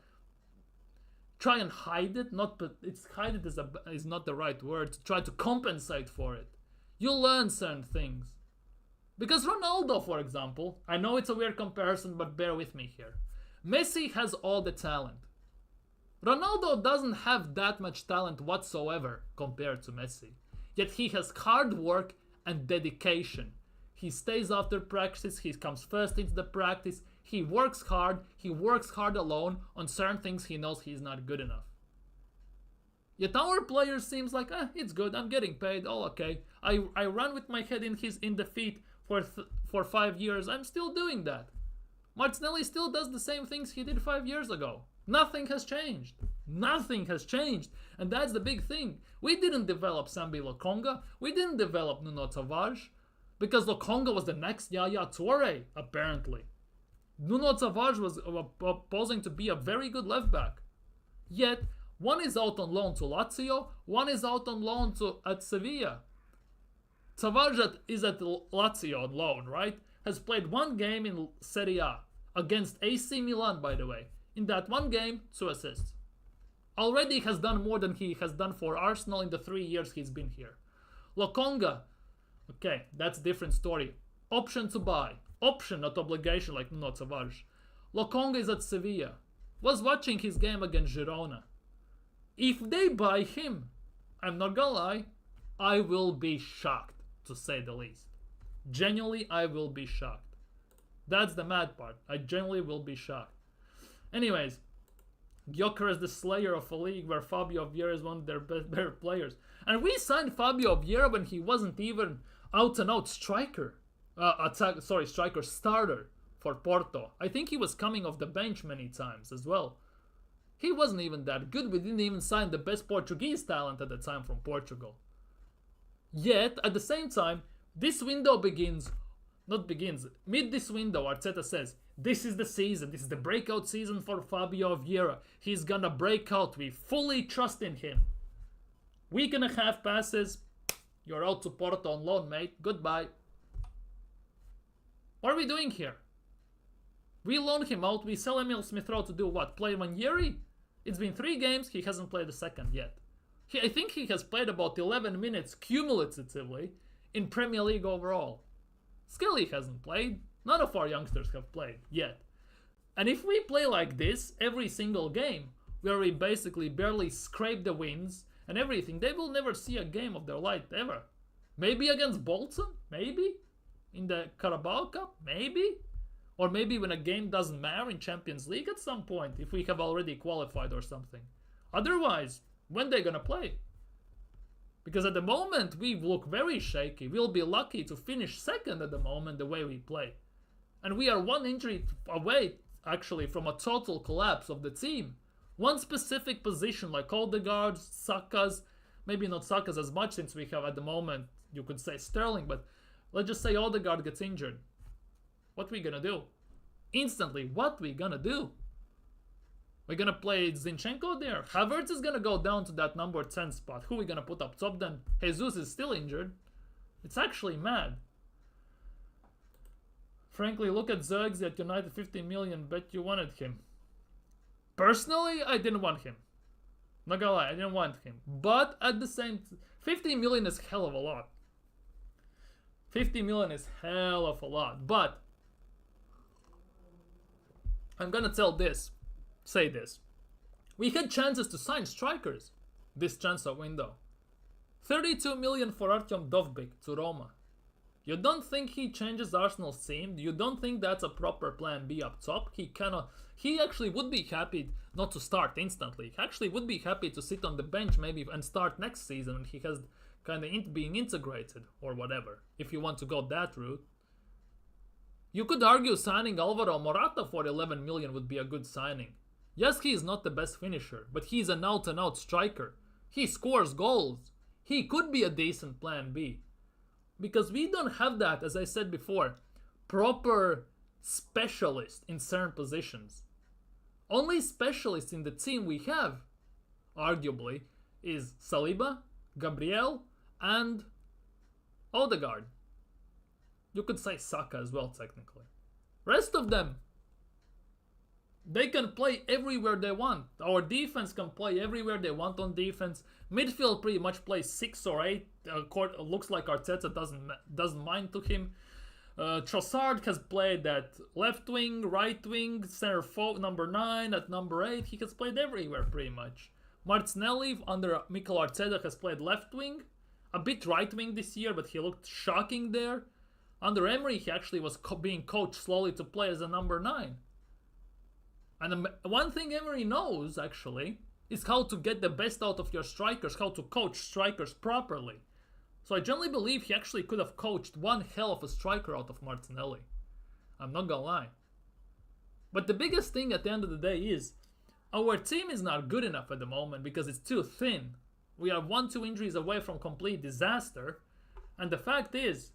try and hide it. Hide it is not the right word. To try to compensate for it. You learn certain things. Because Ronaldo, for example, I know it's a weird comparison, but bear with me here. Messi has all the talent. Ronaldo doesn't have that much talent whatsoever compared to Messi. Yet he has hard work and dedication. He stays after practice, he comes first into the practice, he works hard alone on certain things he knows he's not good enough. Yet our player seems like, it's good, I'm getting paid, all okay. I ran with my head in the feet for 5 years, I'm still doing that. Martinelli still does the same things he did 5 years ago. Nothing has changed. Nothing has changed. And that's the big thing. We didn't develop Sambi Lokonga. We didn't develop Nuno Tavares. Because Lokonga was the next Yaya Toure, apparently. Nuno Tavares was posing to be a very good left back. Yet, one is out on loan to Lazio, one is out on loan at Sevilla. Tavares is at Lazio on loan, right? Has played one game in Serie A. Against AC Milan, by the way. In that one game, 2 assists. Already has done more than he has done for Arsenal in the 3 years he's been here. Lokonga, okay, that's a different story. Option to buy. Option, not obligation like Nuno Tavares. Lokonga is at Sevilla. Was watching his game against Girona. If they buy him, I'm not gonna lie, I will be shocked, to say the least. Genuinely, I will be shocked. That's the mad part. I genuinely will be shocked. Anyways, Gyökeres, the slayer of a league where Fabio Vieira is one of their better players. And we signed Fabio Vieira when he wasn't even out-and-out striker. Striker starter for Porto. I think he was coming off the bench many times as well. He wasn't even that good. We didn't even sign the best Portuguese talent at the time from Portugal. Yet, at the same time, this window mid this window, Arteta says, this is the season, this is the breakout season for Fabio Vieira. He's gonna break out, we fully trust in him. Week and a half passes, you're out to Porto on loan, mate, goodbye. What are we doing here? We loan him out, we sell Emil Smith-Rowe to do what, play Ranieri? It's been 3 games, he hasn't played a second yet. I think he has played about 11 minutes cumulatively in Premier League overall. Skelly hasn't played. None of our youngsters have played yet. And if we play like this every single game, where we basically barely scrape the wins and everything, they will never see a game of their life ever. Maybe against Bolton? Maybe? In the Carabao Cup? Maybe? Or maybe when a game doesn't matter in Champions League at some point, if we have already qualified or something. Otherwise, when they're gonna play? Because at the moment, we look very shaky. We'll be lucky to finish second at the moment the way we play. And we are one injury away, actually, from a total collapse of the team. One specific position, like Odegaard's, Saka's, maybe not Saka's as much since we have at the moment, you could say Sterling, but let's just say Odegaard gets injured. What we gonna do? Instantly, what we gonna do? We're gonna play Zinchenko there. Havertz is gonna go down to that number 10 spot. Who are we gonna put up top then? Jesus is still injured. It's actually mad. Frankly, look at Zergs at United, 15 million. Bet you wanted him. Personally, I didn't want him. Not gonna lie, I didn't want him. But at the same 15 million is hell of a lot. 50 million is hell of a lot. But I'm gonna say this. We had chances to sign strikers this transfer window. 32 million for Artyom Dovbyk to Roma. You don't think he changes Arsenal's team? You don't think that's a proper plan B up top? He actually would be happy not to start instantly. He actually would be happy to sit on the bench maybe and start next season when he has kind of being integrated or whatever, if you want to go that route. You could argue signing Alvaro Morata for 11 million would be a good signing. Yes, he is not the best finisher, but he's an out-and-out striker. He scores goals. He could be a decent plan B. Because we don't have that, as I said before, proper specialist in certain positions. Only specialist in the team we have, arguably, is Saliba, Gabriel, and Odegaard. You could say Saka as well, technically. Rest of them, they can play everywhere they want. Our defense can play everywhere they want on defense. Midfield pretty much plays 6 or 8. Looks like Arteta doesn't mind to him. Trossard has played at left wing, right wing, center forward, number 9, at number 8. He has played everywhere pretty much. Martinelli under Mikel Arteta has played left wing, a bit right wing this year, but he looked shocking there. Under Emery, he actually was being coached slowly to play as a number 9. And one thing Emery knows, actually, is how to get the best out of your strikers, how to coach strikers properly. So I generally believe he actually could have coached one hell of a striker out of Martinelli. I'm not gonna lie. But the biggest thing at the end of the day is, our team is not good enough at the moment because it's too thin. We are 1-2 injuries away from complete disaster. And the fact is,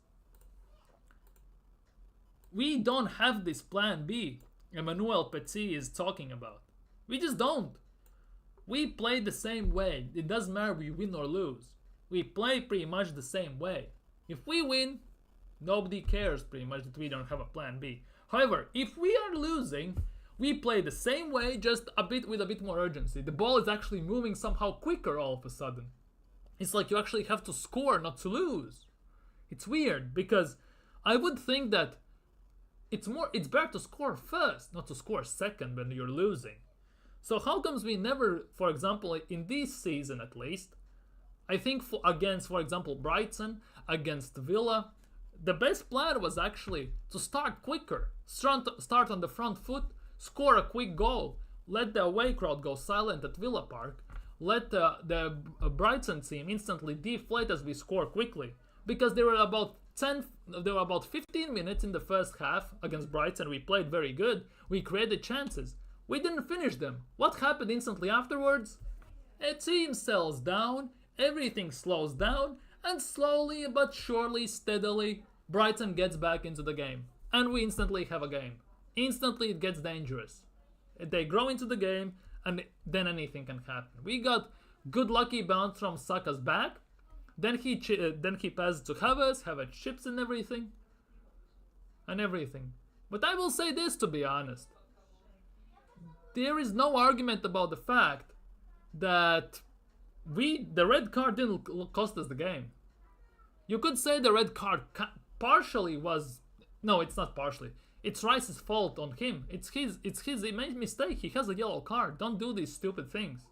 we don't have this plan B Emmanuel Petit is talking about. We just don't. We play the same way. It doesn't matter if we win or lose. We play pretty much the same way. If we win, nobody cares pretty much that we don't have a plan B. However, if we are losing, we play the same way, just with a bit more urgency. The ball is actually moving somehow quicker all of a sudden. It's like you actually have to score not to lose. It's weird because I would think that it's better to score first, not to score second when you're losing. So how comes we never, for example, in this season at least, I think against, for example, Brighton, against Villa, the best plan was actually to start quicker, start on the front foot, score a quick goal, let the away crowd go silent at Villa Park, let the Brighton team instantly deflate as we score quickly, because there were about 15 minutes in the first half against Brighton. We played very good. We created chances. We didn't finish them. What happened instantly afterwards? A team settles down, everything slows down, and slowly but surely, steadily, Brighton gets back into the game. And we instantly have a game. Instantly it gets dangerous. They grow into the game, and then anything can happen. We got good lucky bounce from Saka's back. Then he passes to Havertz. Havertz chips and everything. But I will say this, to be honest. There is no argument about the fact that the red card didn't cost us the game. You could say the red card partially was... No, it's not partially. It's Rice's fault on him. It's his. He made a mistake. He has a yellow card. Don't do these stupid things.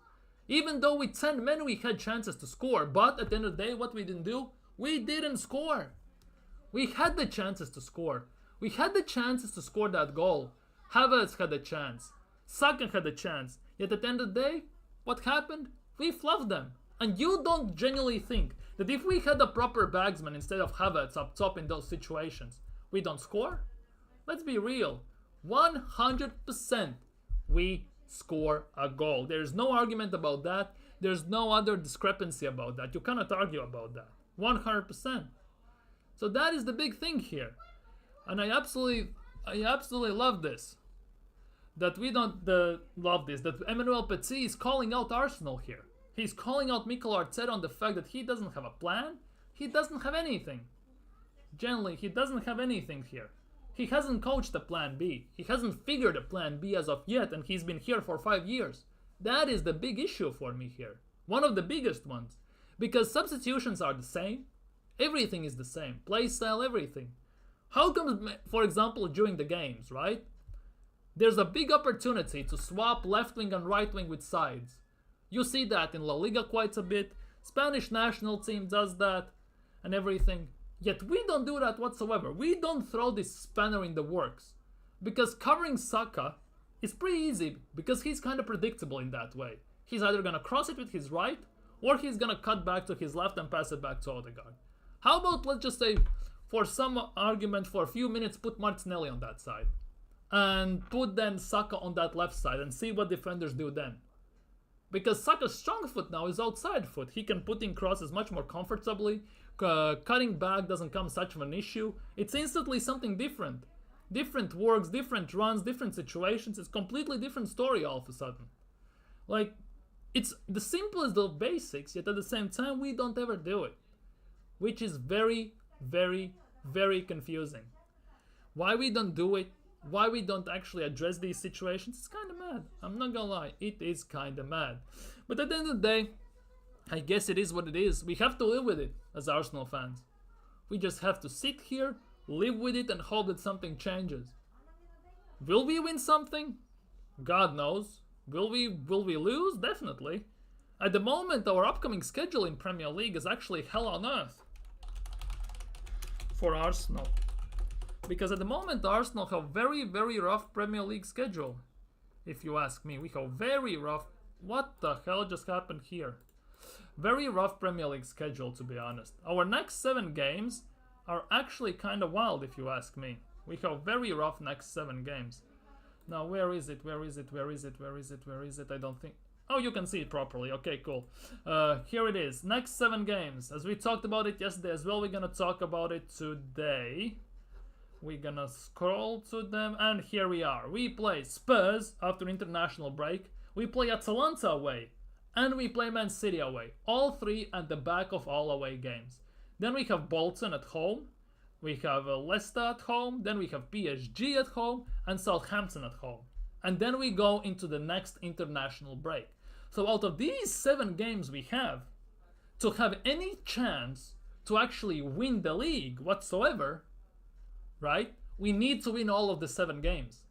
Even though with 10 men we had chances to score, but at the end of the day, what we didn't do? We didn't score. We had the chances to score. We had the chances to score that goal. Havertz had a chance. Saka had a chance. Yet at the end of the day, what happened? We fluffed them. And you don't genuinely think that if we had a proper bagsman instead of Havertz up top in those situations, we don't score? Let's be real. 100% we score a goal. There's no argument about that. There's no other discrepancy about that. You cannot argue about that. 100%. So that is the big thing here. And I absolutely love this. That Emmanuel Petit is calling out Arsenal here. He's calling out Mikel Arteta on the fact that he doesn't have a plan. He doesn't have anything. Generally, he doesn't have anything here. He hasn't coached a plan B. He hasn't figured a plan B as of yet, and he's been here for 5 years. That is the big issue for me here. One of the biggest ones. Because substitutions are the same. Everything is the same. Play style, everything. How come, for example, during the games, right? There's a big opportunity to swap left wing and right wing with sides. You see that in La Liga quite a bit. Spanish national team does that and everything. Yet we don't do that whatsoever. We don't throw this spanner in the works. Because covering Saka is pretty easy because he's kind of predictable in that way. He's either going to cross it with his right or he's going to cut back to his left and pass it back to Odegaard. How about, let's just say, for some argument, for a few minutes, put Martinelli on that side. And put then Saka on that left side and see what defenders do then. Because Saka's strong foot now is outside foot. He can put in crosses much more comfortably. Cutting back doesn't come such of an issue. It's instantly something different. Different works, different runs, different situations. It's a completely different story all of a sudden. Like, it's the simplest of basics, yet at the same time we don't ever do it. Which is very, very, very confusing. Why we don't do it, why we don't actually address these situations, it's kind of mad. I'm not gonna lie, it is kind of mad. But at the end of the day, I guess it is what it is. We have to live with it as Arsenal fans. We just have to sit here, live with it, and hope that something changes. Will we win something? God knows. Will we lose? Definitely. At the moment, our upcoming schedule in Premier League is actually hell on earth for Arsenal. Because at the moment, Arsenal have very, very rough Premier League schedule. If you ask me, we have very rough... What the hell just happened here? Very rough Premier League schedule, to be honest. Our next 7 games are actually kind of wild, if you ask me. We have very rough next 7 games. Now, where is it? Where is it? Where is it? Where is it? Where is it? I don't think... Oh, you can see it properly. Okay, cool. Here it is. Next 7 games. As we talked about it yesterday as well, we're gonna talk about it today. We're gonna scroll to them, and here we are. We play Spurs after international break. We play Atalanta away. And we play Man City away. All 3 at the back of all away games. Then we have Bolton at home. We have Leicester at home. Then we have PSG at home. And Southampton at home. And then we go into the next international break. So out of these 7 games we have, to have any chance to actually win the league whatsoever, right? We need to win all of the 7 games.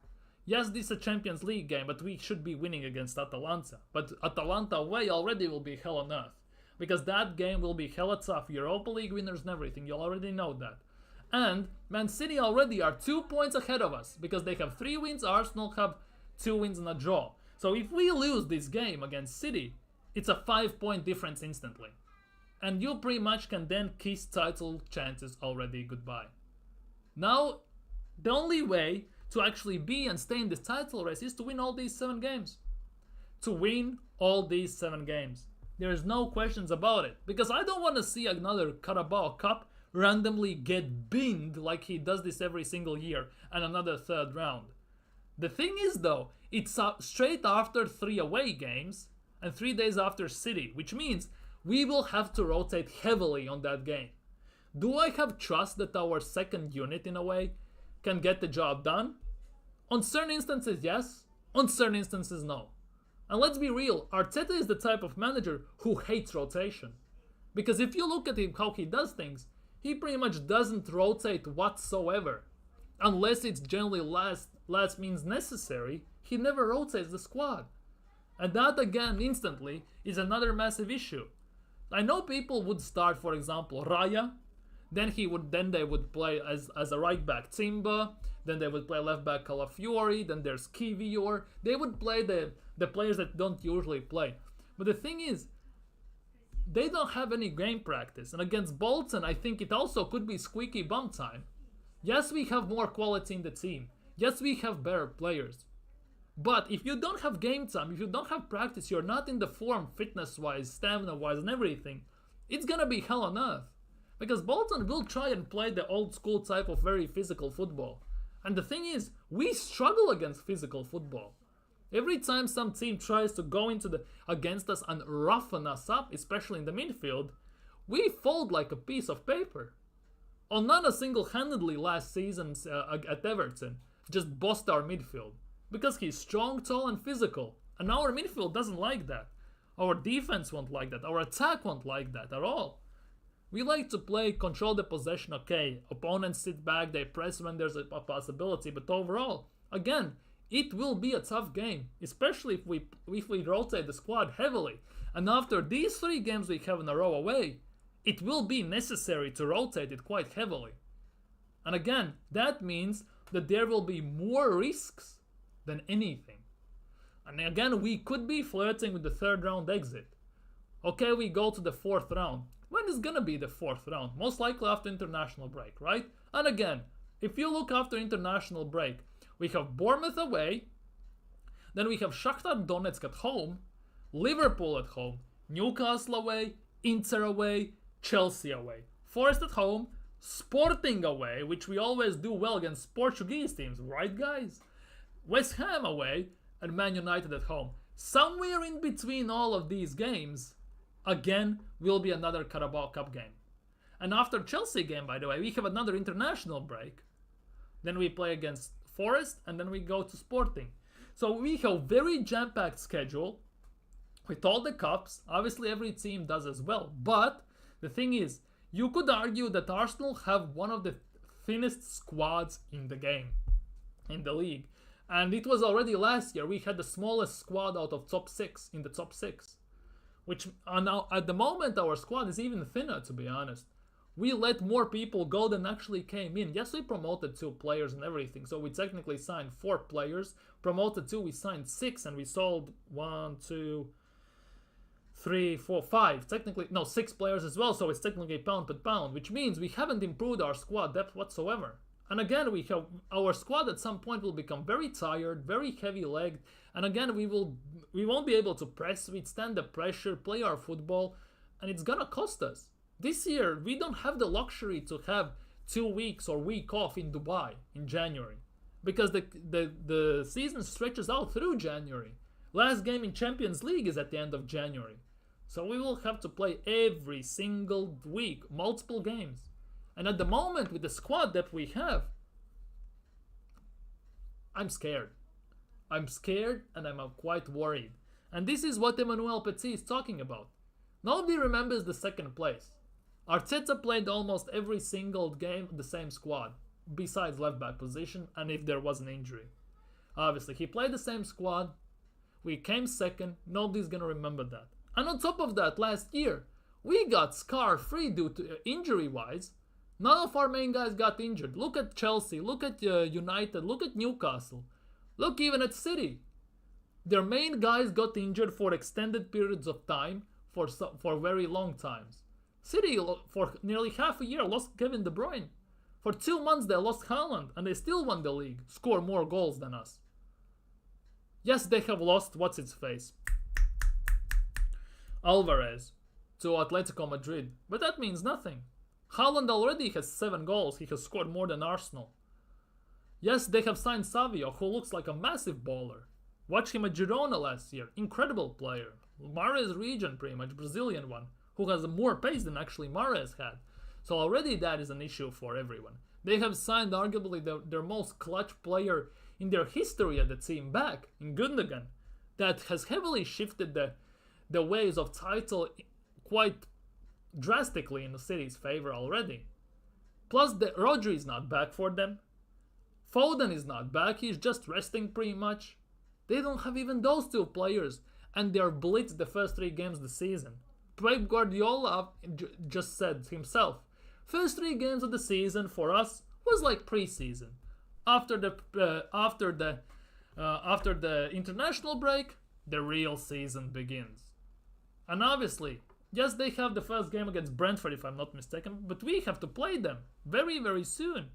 Yes, this is a Champions League game, but we should be winning against Atalanta. But Atalanta away already will be hell on earth. Because that game will be hella tough. Europa League winners and everything, you already know that. And Man City already are 2 points ahead of us. Because they have 3 wins, Arsenal have 2 wins and a draw. So if we lose this game against City, it's a 5-point difference instantly. And you pretty much can then kiss title chances already goodbye. Now, the only way to actually be and stay in this title race is to win all these 7 games. To win all these 7 games. There is no questions about it. Because I don't want to see another Carabao Cup randomly get binned like he does this every single year and another 3rd round. The thing is though, it's straight after 3 away games and 3 days after City, which means we will have to rotate heavily on that game. Do I have trust that our second unit in a way can get the job done? On certain instances, yes. On certain instances, no. And let's be real, Arteta is the type of manager who hates rotation. Because if you look at him, how he does things, he pretty much doesn't rotate whatsoever. Unless it's generally last means necessary, he never rotates the squad. And that again, instantly, is another massive issue. I know people would start, for example, Raya. Then they would play as a right back Timber. Then they would play left back Calafiori. Then there's Kivior. They would play the players that don't usually play. But the thing is, they don't have any game practice. And against Bolton, I think it also could be squeaky bum time. Yes, we have more quality in the team. Yes, we have better players. But if you don't have game time, if you don't have practice, you're not in the form fitness-wise, stamina-wise, and everything, it's gonna be hell on earth. Because Bolton will try and play the old school type of very physical football. And the thing is, we struggle against physical football. Every time some team tries to go against us and roughen us up, especially in the midfield, we fold like a piece of paper. Onana single-handedly last season at Everton just bossed our midfield. Because he's strong, tall, and physical. And our midfield doesn't like that. Our defense won't like that. Our attack won't like that at all. We like to play, control the possession, okay. Opponents sit back, they press when there's a possibility. But overall, again, it will be a tough game. Especially if we rotate the squad heavily. And after these 3 games we have in a row away, it will be necessary to rotate it quite heavily. And again, that means that there will be more risks than anything. And again, we could be flirting with the 3rd round exit. Okay, we go to the 4th round. When is gonna be the 4th round? Most likely after international break, right? And again, if you look after international break, we have Bournemouth away, then we have Shakhtar Donetsk at home, Liverpool at home, Newcastle away, Inter away, Chelsea away, Forest at home, Sporting away, which we always do well against Portuguese teams, right guys? West Ham away, and Man United at home. Somewhere in between all of these games, again, will be another Carabao Cup game. And after Chelsea game, by the way, we have another international break. Then we play against Forest, and then we go to Sporting. So we have very jam-packed schedule with all the cups. Obviously, every team does as well. But the thing is, you could argue that Arsenal have one of the thinnest squads in the game, in the league. And it was already last year. We had the smallest squad out of top 6, in the top 6. Which now, at the moment, our squad is even thinner, to be honest. We let more people go than actually came in. Yes, we promoted 2 players and everything, so we technically signed 4 players. Promoted 2, we signed 6, and we sold 1, 2, 3, 4, 5. Technically, no, 6 players as well, so it's technically pound per pound, which means we haven't improved our squad depth whatsoever. And again, we have our squad at some point will become very tired, very heavy-legged, and again, we won't be able to press, withstand the pressure, play our football, and it's gonna cost us. This year, we don't have the luxury to have 2 weeks or week off in Dubai in January, because the season stretches out through January. Last game in Champions League is at the end of January, so we will have to play every single week, multiple games. And at the moment, with the squad that we have, I'm scared. I'm scared and I'm quite worried. And this is what Emmanuel Petit is talking about. Nobody remembers the 2nd place. Arteta played almost every single game the same squad, besides left back position and if there was an injury. Obviously, he played the same squad. We came 2nd. Nobody's gonna remember that. And on top of that, last year, we got scar-free due to injury-wise. None of our main guys got injured. Look at Chelsea, look at United, look at Newcastle. Look even at City. Their main guys got injured for extended periods of time, for very long times. City, for nearly half a year, lost Kevin De Bruyne. For 2 months, they lost Haaland, and they still won the league, score more goals than us. Yes, they have lost, what's-its-face, Alvarez, to Atletico Madrid, but that means nothing. Haaland already has 7 goals. He has scored more than Arsenal. Yes, they have signed Savio, who looks like a massive baller. Watch him at Girona last year. Incredible player. Mahrez region, pretty much. Brazilian one. Who has more pace than actually Mahrez had. So already that is an issue for everyone. They have signed arguably their most clutch player in their history at the team back, in Gundogan. That has heavily shifted the ways of title quite drastically in the City's favor already. Plus, Rodri is not back for them. Foden is not back. He's just resting pretty much. They don't have even those 2 players, and they're blitzed the first 3 games of the season. Pep Guardiola just said himself, first 3 games of the season for us was like pre-season. After the international break, the real season begins. And obviously, yes, they have the first game against Brentford, if I'm not mistaken, but we have to play them very, very soon.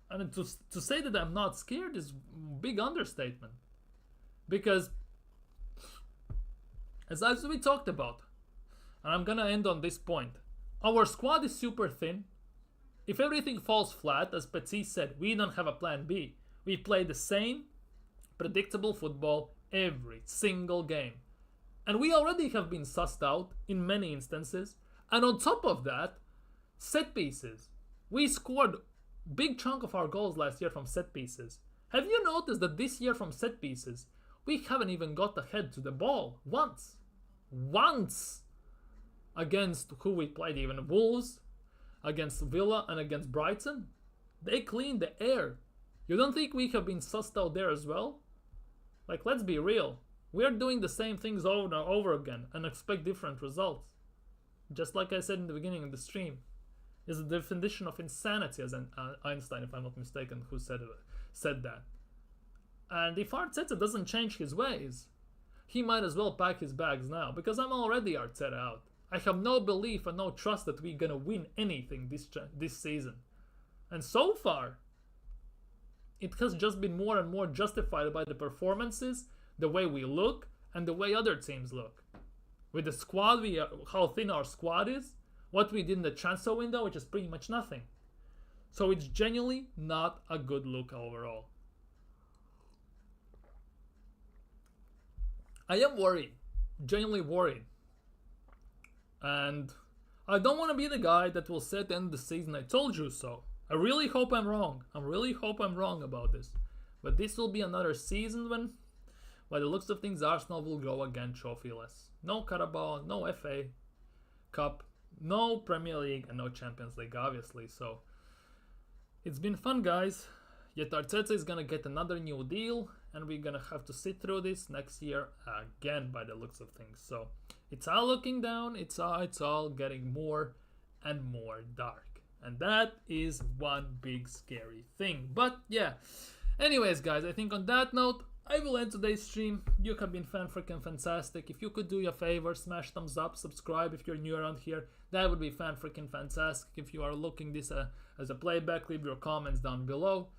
And to say that I'm not scared is a big understatement. Because, as we talked about, and I'm gonna end on this point, our squad is super thin. If everything falls flat, as Petit said, we don't have a plan B. We play the same predictable football every single game. And we already have been sussed out in many instances. And on top of that, set pieces. We scored big chunk of our goals last year from set pieces. Have you noticed that this year from set pieces, we haven't even got ahead to the ball once? Once! Against who we played, even Wolves, against Villa and against Brighton. They cleaned the air. You don't think we have been sussed out there as well? Like, let's be real. We are doing the same things over and over again and expect different results. Just like I said in the beginning of the stream, is the definition of insanity, as Einstein, if I'm not mistaken, who said that. And if Arteta doesn't change his ways, he might as well pack his bags now, because I'm already Arteta out. I have no belief and no trust that we're gonna win anything this season. And so far, it has just been more and more justified by the performances, the way we look, and the way other teams look. With the squad, how thin our squad is, what we did in the transfer window, which is pretty much nothing. So it's genuinely not a good look overall. I am worried, genuinely worried. And I don't want to be the guy that will say at the end of the season, I told you so. I really hope I'm wrong. I really hope I'm wrong about this. But this will be another season when, by the looks of things, Arsenal will go again trophyless. No Carabao, no FA Cup, no Premier League, and no Champions League, obviously. So it's been fun, guys. Yet Arteta is gonna get another new deal, and we're gonna have to sit through this next year again, by the looks of things. So it's all looking down. It's all getting more and more dark. And that is one big scary thing. But yeah, anyways guys, I think on that note, I will end today's stream. You have been freaking fantastic. If you could do your favor, smash thumbs up, subscribe if you're new around here. That would be freaking fantastic. If you are looking this as a playback, leave your comments down below.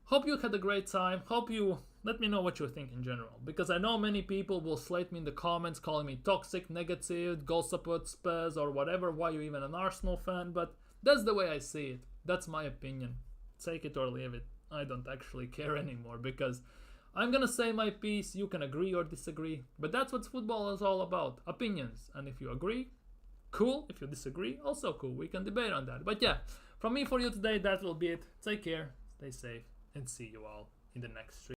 Hope you had a great time. Hope you let me know what you think in general, because I know many people will slate me in the comments, calling me toxic, negative, goal support Spurs or whatever. Why you even an Arsenal fan? But that's the way I see it. That's my opinion. Take it or leave it. I don't actually care anymore, because I'm gonna say my piece. You can agree or disagree, but that's what football is all about. Opinions. And if you agree, cool. If you disagree, also cool. We can debate on that. But yeah, from me for you today, that will be it. Take care, stay safe, and see you all in the next stream.